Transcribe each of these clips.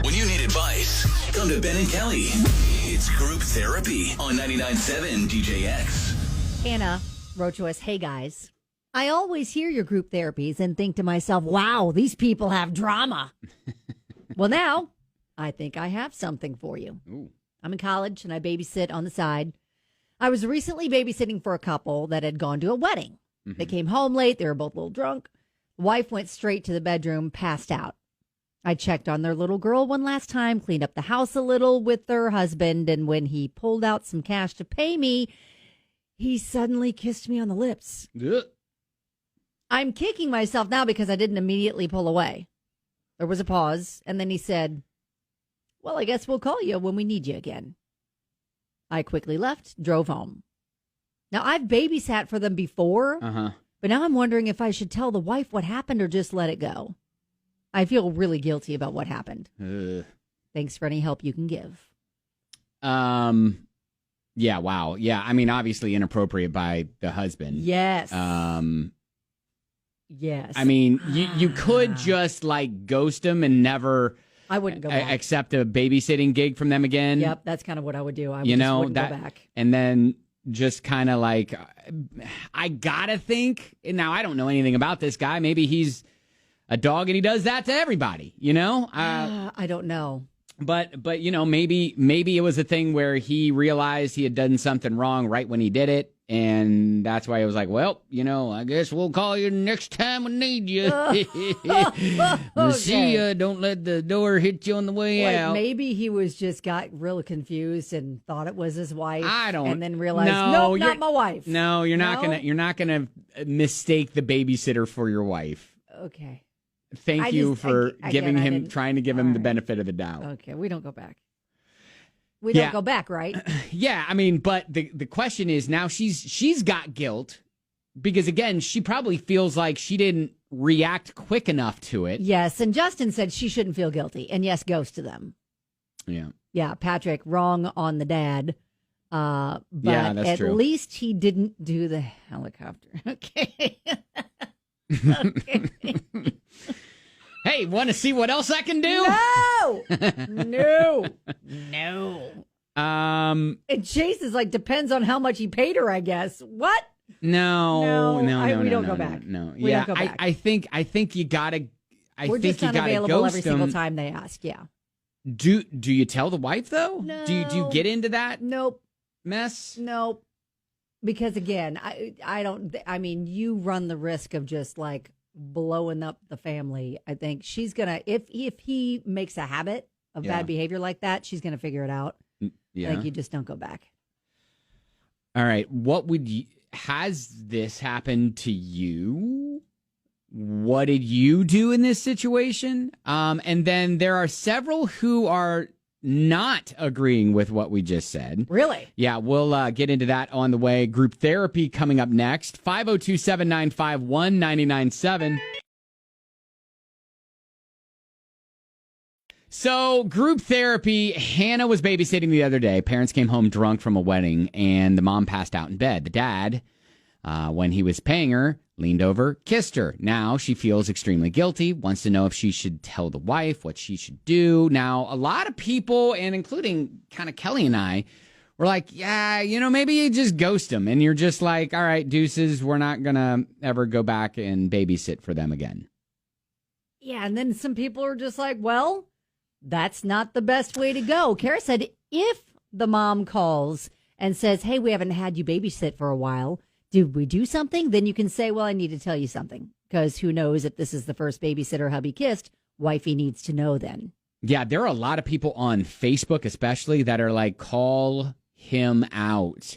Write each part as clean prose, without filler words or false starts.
When you need advice, come to Ben and Kelly. It's Group Therapy on 99.7 DJX. Hannah wrote to us, hey guys, I always hear your group therapies and think to myself, wow, these people have drama. Well, now I think I have something for you. Ooh. I'm in college and I babysit on the side. I was recently babysitting for a couple that had gone to a wedding. They came home late. They were both a little drunk. The wife went straight to the bedroom, passed out. I checked on their little girl one last time, cleaned up the house a little with their husband, and when he pulled out some cash to pay me, he suddenly kissed me on the lips. Ugh. I'm kicking myself now because I didn't immediately pull away. There was a pause, and then he said, well, I guess we'll call you when we need you again. I quickly left, drove home. Now, I've babysat for them before, but now I'm wondering if I should tell the wife what happened or just let it go. I feel really guilty about what happened. Thanks for any help you can give. Yeah, wow. Yeah, I mean, obviously inappropriate by the husband. Yes. Yes. I mean, you could just like ghost him and never I wouldn't go back. Accept a babysitting gig from them again. Yep, that's kind of what I would do. I would wouldn't go back. And then just kind of like, I gotta think, now I don't know anything about this guy. Maybe he's a dog and he does that to everybody, you know? I don't know. But you know, maybe it was a thing where he realized he had done something wrong right when he did it. And that's why I was like, well, you know, I guess we'll call you next time we need you. Okay. See ya. Don't let the door hit you on the way out. Maybe he got real confused and thought it was his wife. I don't. And then realized, no, not my wife. No, you're not gonna mistake the babysitter for your wife. Okay. Thank you for trying to give him the benefit of the doubt. Okay, we don't go back. We don't go back, right? Yeah, I mean, but the question is now she's got guilt because, again, she probably feels like she didn't react quick enough to it. Yes, and Justin said she shouldn't feel guilty. And yes, goes to them. Yeah. Yeah, Patrick, wrong on the dad. But that's at true. least he didn't do the helicopter. Okay. Okay. Hey, want to see what else I can do? No. And Chase is like, depends on how much he paid her, I guess. What? No. We don't go back. No. We don't go back. I think you gotta. We're just unavailable every single time they ask. Yeah. Do you tell the wife though? No. Do you get into that? Nope. Mess? Nope. Because again, I don't. I mean, you run the risk of just like blowing up the family. I think she's gonna if he makes a habit of bad behavior like that, she's gonna figure it out. Yeah. I think you just don't go back. All right. Has this happened to you? What did you do in this situation? And then there are several who are not agreeing with what we just said. Really? Yeah, we'll get into that on the way. Group therapy coming up next. 502-795-1997. So, group therapy. Hannah was babysitting the other day. Parents came home drunk from a wedding, and the mom passed out in bed. The dad, when he was paying her, leaned over, kissed her. Now she feels extremely guilty, wants to know if she should tell the wife what she should do. Now, a lot of people, and including kind of Kelly and I, were like, yeah, you know, maybe you just ghost them. And you're just like, all right, deuces, we're not going to ever go back and babysit for them again. Yeah, and then some people are just like, well, that's not the best way to go. Kara said if the mom calls and says, hey, we haven't had you babysit for a while, did we do something? Then you can say, well, I need to tell you something. Because who knows if this is the first babysitter hubby kissed, wifey needs to know then. Yeah, there are a lot of people on Facebook especially that are like, call him out.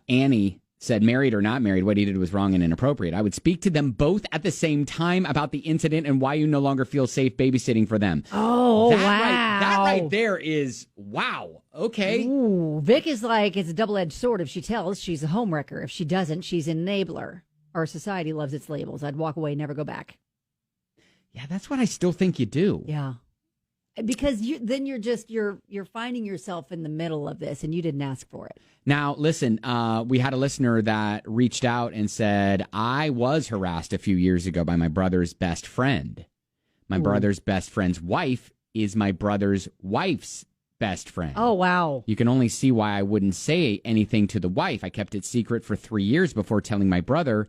Annie said, married or not married, what he did was wrong and inappropriate. I would speak to them both at the same time about the incident and why you no longer feel safe babysitting for them. Oh, wow. That right there is, wow. Okay. Ooh, Vic is like, it's a double-edged sword. If she tells, she's a homewrecker. If she doesn't, she's an enabler. Our society loves its labels. I'd walk away, never go back. Yeah, that's what I still think you do. Yeah. Because you're finding yourself in the middle of this and you didn't ask for it. Now, listen, we had a listener that reached out and said, I was harassed a few years ago by my brother's best friend. My brother's best friend's wife is my brother's wife's best friend. Oh, wow. You can only see why I wouldn't say anything to the wife. I kept it secret for 3 years before telling my brother.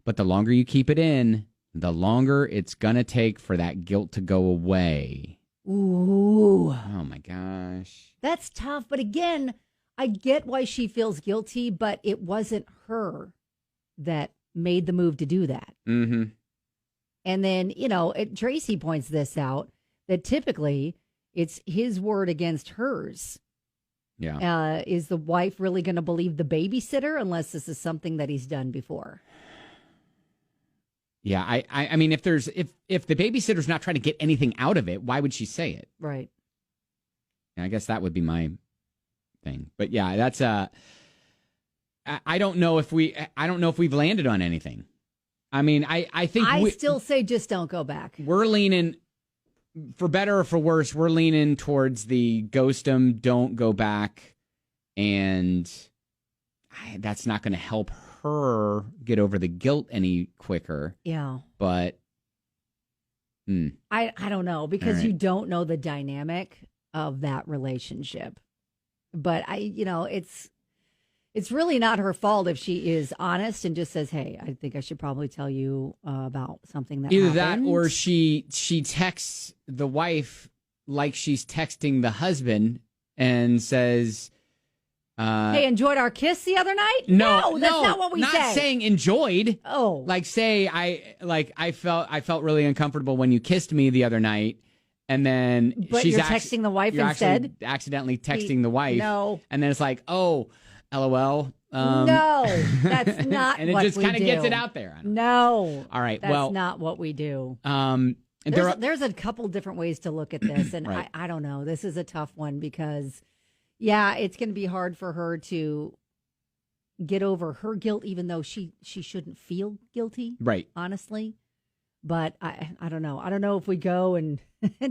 But the longer you keep it in, the longer it's going to take for that guilt to go away. Ooh. Oh, my gosh. That's tough. But again, I get why she feels guilty, but it wasn't her that made the move to do that. Mm-hmm. And then, Tracy points this out, that typically it's his word against hers. Yeah. Is the wife really going to believe the babysitter unless this is something that he's done before? Yeah, I mean, if the babysitter's not trying to get anything out of it, why would she say it? Right. Yeah, I guess that would be my thing. But yeah, that's I don't know if we've landed on anything. I mean, I think I still say just don't go back. We're leaning, for better or for worse, we're leaning towards the ghost 'em, don't go back, and that's not going to help her get over the guilt any quicker. Yeah. But I don't know, because right. you don't know the dynamic of that relationship. But it's really not her fault if she is honest and just says, "Hey, I think I should probably tell you about something that either happened." that or she texts the wife like she's texting the husband and says, "Hey, enjoyed our kiss the other night?" No, that's not what we say. Not saying enjoyed. Oh, like say I felt really uncomfortable when you kissed me the other night, and then but you're texting the wife instead. Accidentally texting the wife. No, and then it's like, oh, LOL. No, that's not. And it just kind of gets it out there. No, all right. That's not what we do. There's a couple different ways to look at this, and right. I don't know. This is a tough one because, yeah, it's going to be hard for her to get over her guilt, even though she shouldn't feel guilty, right? Honestly, but I don't know. I don't know if we go and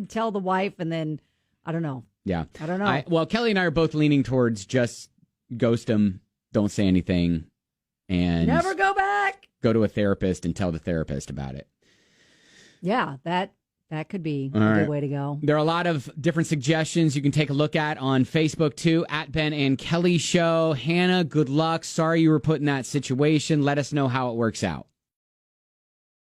tell the wife, and then I don't know. Yeah, I don't know. Well, Kelly and I are both leaning towards just ghost him, don't say anything, and never go back. Go to a therapist and tell the therapist about it. Yeah, that could be a good way to go. There are a lot of different suggestions you can take a look at on Facebook, too, at Ben and Kelly Show. Hannah, good luck. Sorry you were put in that situation. Let us know how it works out.